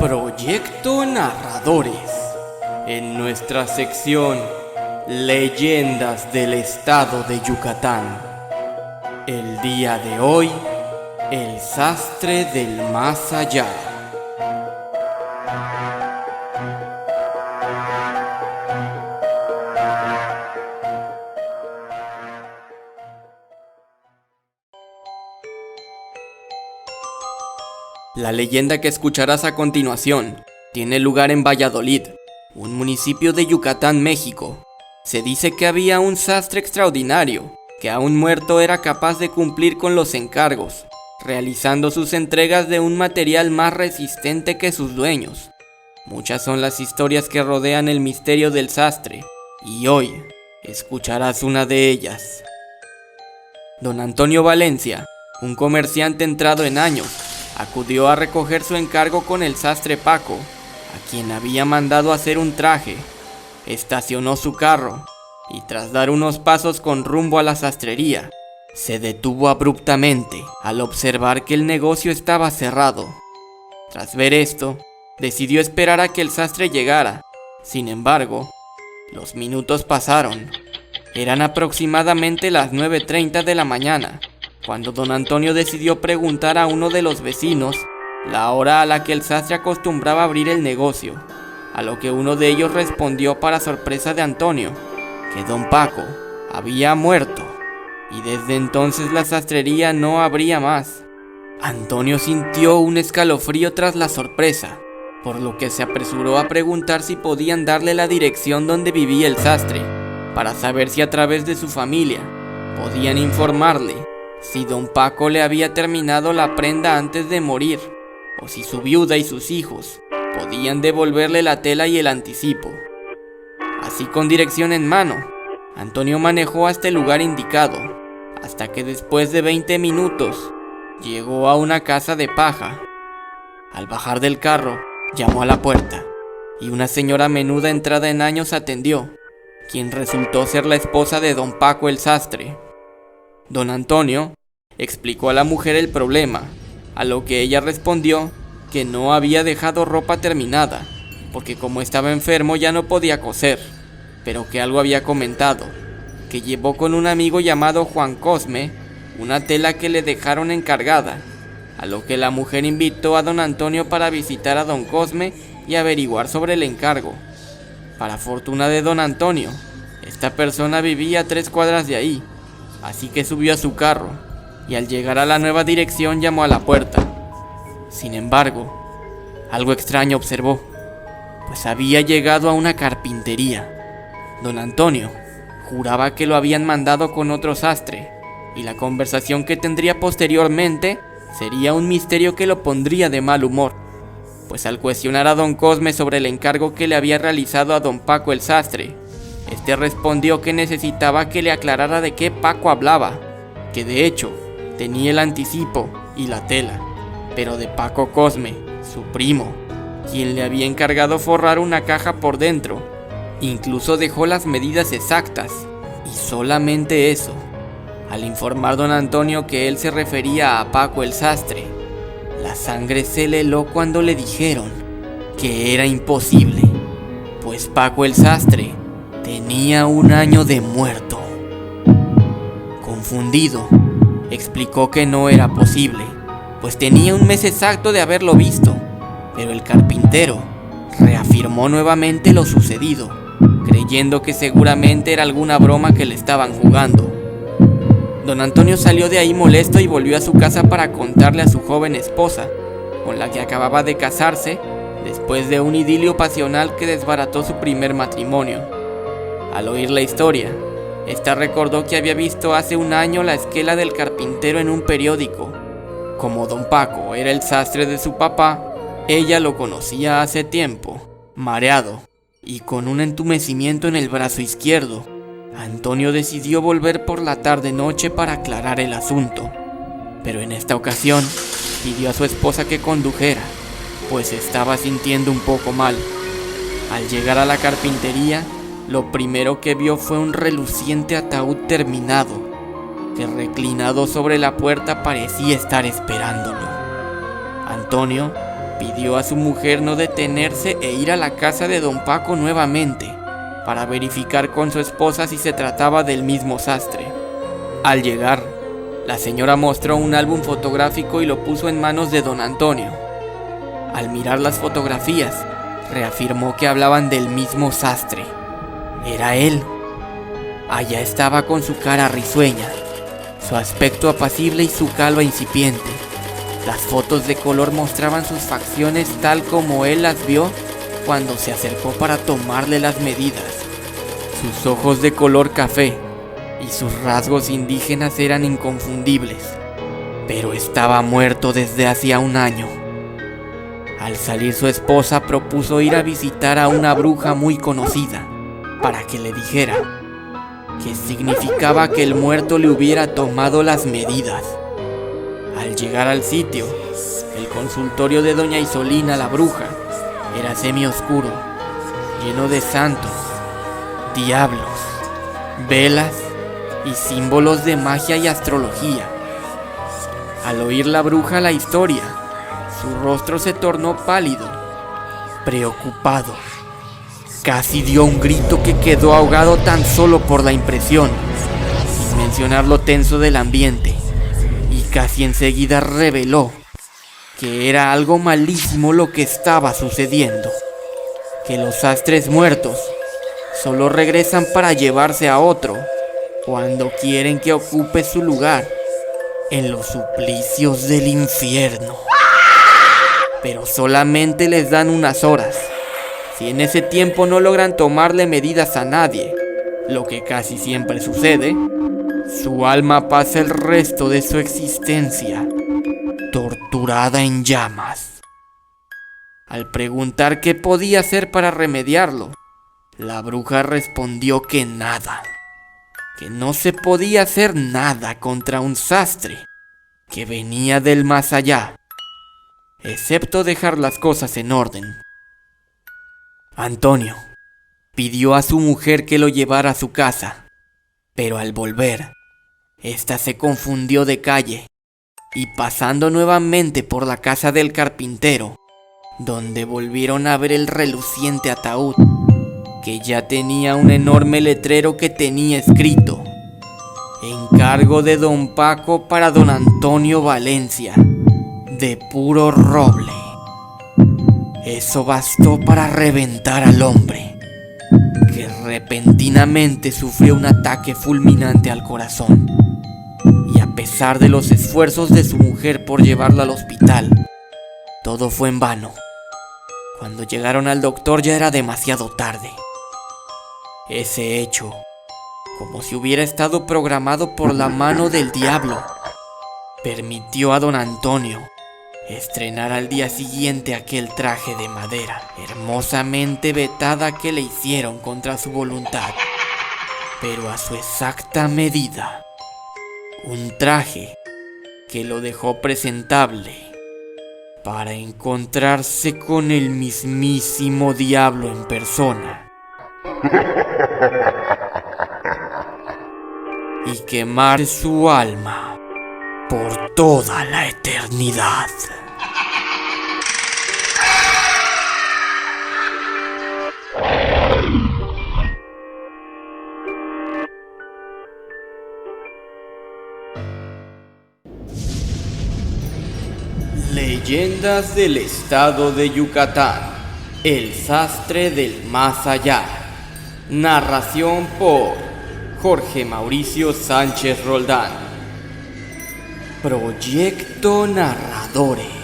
Proyecto Narradores. En nuestra sección Leyendas del Estado de Yucatán. El día de hoy, el sastre del más allá. La leyenda que escucharás a continuación tiene lugar en Valladolid, un municipio de Yucatán, México. Se dice que había un sastre extraordinario, que aún muerto era capaz de cumplir con los encargos, realizando sus entregas de un material más resistente que sus dueños. Muchas son las historias que rodean el misterio del sastre, y hoy escucharás una de ellas. Don Antonio Valencia, un comerciante entrado en años, acudió a recoger su encargo con el sastre Paco, a quien había mandado hacer un traje. Estacionó su carro y tras dar unos pasos con rumbo a la sastrería, se detuvo abruptamente al observar que el negocio estaba cerrado. Tras ver esto, decidió esperar a que el sastre llegara. Sin embargo, los minutos pasaron. Eran aproximadamente las 9:30 de la mañana, cuando don Antonio decidió preguntar a uno de los vecinos la hora a la que el sastre acostumbraba abrir el negocio, a lo que uno de ellos respondió, para sorpresa de Antonio, que don Paco había muerto y desde entonces la sastrería no abría más. Antonio sintió un escalofrío tras la sorpresa, por lo que se apresuró a preguntar si podían darle la dirección donde vivía el sastre, para saber si a través de su familia podían informarle si don Paco le había terminado la prenda antes de morir, o si su viuda y sus hijos podían devolverle la tela y el anticipo. Así, con dirección en mano, Antonio manejó hasta el lugar indicado, hasta que después de 20 minutos llegó a una casa de paja. Al bajar del carro, llamó a la puerta, y una señora menuda entrada en años atendió, quien resultó ser la esposa de don Paco el sastre. Don Antonio explicó a la mujer el problema, a lo que ella respondió que no había dejado ropa terminada, porque como estaba enfermo ya no podía coser, pero que algo había comentado, que llevó con un amigo llamado Juan Cosme una tela que le dejaron encargada, a lo que la mujer invitó a don Antonio para visitar a don Cosme y averiguar sobre el encargo. Para fortuna de don Antonio, esta persona vivía a 3 cuadras de ahí, así que subió a su carro y al llegar a la nueva dirección llamó a la puerta. Sin embargo, algo extraño observó, pues había llegado a una carpintería. Don Antonio juraba que lo habían mandado con otro sastre, y la conversación que tendría posteriormente sería un misterio que lo pondría de mal humor, pues al cuestionar a don Cosme sobre el encargo que le había realizado a don Paco el sastre, este respondió que necesitaba que le aclarara de qué Paco hablaba, que de hecho tenía el anticipo y la tela, pero de Paco Cosme, su primo, quien le había encargado forrar una caja por dentro. Incluso dejó las medidas exactas, y solamente eso. Al informar don Antonio que él se refería a Paco el sastre, la sangre se le heló cuando le dijeron que era imposible, pues Paco el sastre tenía 1 año de muerto. Confundido, explicó que no era posible, pues tenía 1 mes exacto de haberlo visto, pero el carpintero reafirmó nuevamente lo sucedido, creyendo que seguramente era alguna broma que le estaban jugando. Don Antonio salió de ahí molesto y volvió a su casa para contarle a su joven esposa, con la que acababa de casarse, después de un idilio pasional que desbarató su primer matrimonio. Al oír la historia, esta recordó que había visto hace 1 año la esquela del carpintero en un periódico. Como don Paco era el sastre de su papá, ella lo conocía hace tiempo. Mareado y con un entumecimiento en el brazo izquierdo, Antonio decidió volver por la tarde-noche para aclarar el asunto. Pero en esta ocasión pidió a su esposa que condujera, pues se estaba sintiendo un poco mal. Al llegar a la carpintería, lo primero que vio fue un reluciente ataúd terminado, que reclinado sobre la puerta parecía estar esperándolo. Antonio pidió a su mujer no detenerse e ir a la casa de don Paco nuevamente para verificar con su esposa si se trataba del mismo sastre. Al llegar, la señora mostró un álbum fotográfico y lo puso en manos de don Antonio. Al mirar las fotografías, reafirmó que hablaban del mismo sastre. Era él. Allá estaba con su cara risueña, su aspecto apacible y su calva incipiente. Las fotos de color mostraban sus facciones tal como él las vio cuando se acercó para tomarle las medidas. Sus ojos de color café y sus rasgos indígenas eran inconfundibles, pero estaba muerto desde hacía un año. Al salir su esposa propuso ir a visitar a una bruja muy conocida para que le dijera qué significaba que el muerto le hubiera tomado las medidas. Al llegar al sitio, el consultorio de doña Isolina la bruja era semioscuro, lleno de santos, diablos, velas y símbolos de magia y astrología. Al oír la bruja la historia, su rostro se tornó pálido, preocupado. Casi dio un grito que quedó ahogado tan solo por la impresión, sin mencionar lo tenso del ambiente, y casi enseguida reveló que era algo malísimo lo que estaba sucediendo, que los sastres muertos solo regresan para llevarse a otro cuando quieren que ocupe su lugar en los suplicios del infierno. Pero solamente les dan unas horas. Si en ese tiempo no logran tomarle medidas a nadie, lo que casi siempre sucede, su alma pasa el resto de su existencia torturada en llamas. Al preguntar qué podía hacer para remediarlo, la bruja respondió que nada, que no se podía hacer nada contra un sastre que venía del más allá, excepto dejar las cosas en orden. Antonio pidió a su mujer que lo llevara a su casa, pero al volver, ésta se confundió de calle y pasando nuevamente por la casa del carpintero, donde volvieron a ver el reluciente ataúd, que ya tenía un enorme letrero que tenía escrito: encargo de don Paco para don Antonio Valencia, de puro roble. Eso bastó para reventar al hombre, que repentinamente sufrió un ataque fulminante al corazón. Y a pesar de los esfuerzos de su mujer por llevarlo al hospital, todo fue en vano. Cuando llegaron al doctor ya era demasiado tarde. Ese hecho, como si hubiera estado programado por la mano del diablo, permitió a don Antonio estrenar al día siguiente aquel traje de madera hermosamente vetada que le hicieron contra su voluntad, pero a su exacta medida. Un traje que lo dejó presentable para encontrarse con el mismísimo diablo en persona y quemar su alma por toda la eternidad. Leyendas del estado de Yucatán. El sastre del más allá. Narración por Jorge Mauricio Sánchez Roldán. Proyecto Narradores.